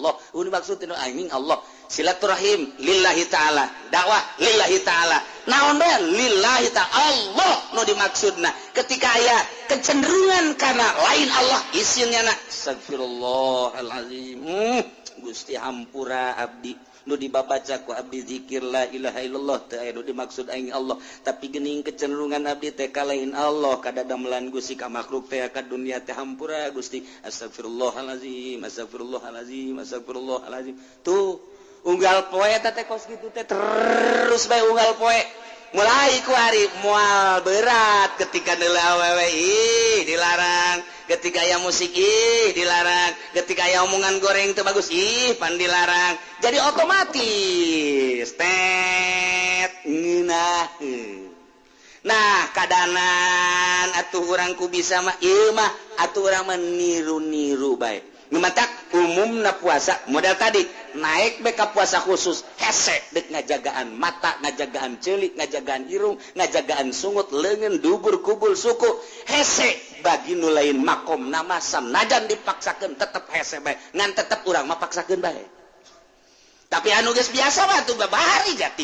Allah maksud aing Allah silaturahim lillahi ta'ala dakwah lillahi ta'ala naon bae lillahi ta'ala Allah nu dimaksudna ketika aya kecenderungan karena lain Allah isinnya astagfirullahalazim Gusti hampura abdi nu dibaca ku abdi zikir la ilaha illallah teh anu dimaksud aing Allah tapi geuning kecenderungan abdi teh ka lain Allah kada damelan Gusti ka makhluk teh ka dunia teh hampura Gusti astagfirullahalazim astagfirullahalazim astagfirullahalazim tuh unggal poe teh kos kitu teh terus bae unggal poe mulai ku hari moal berat ketika neula awewe dilarang ketika aya musik dilarang ketika aya omongan goreng teu bagus pan dilarang jadi otomatis nah kadanan atuh urang ku bisa mah ieu mah atuh urang meniru-niru bae ngematak umumna puasa model tadi naik beka puasa khusus hese dek ngajagaan mata ngajagaan ceulik ngajagaan irung ngajagaan sungut leungeun dubur kubul suku hese bagi nu lain makom nama sanajan dipaksakeun tetep hese bae ngan tetep urang mah paksakeun bae tapi anu geus biasa mah tuh babahari jati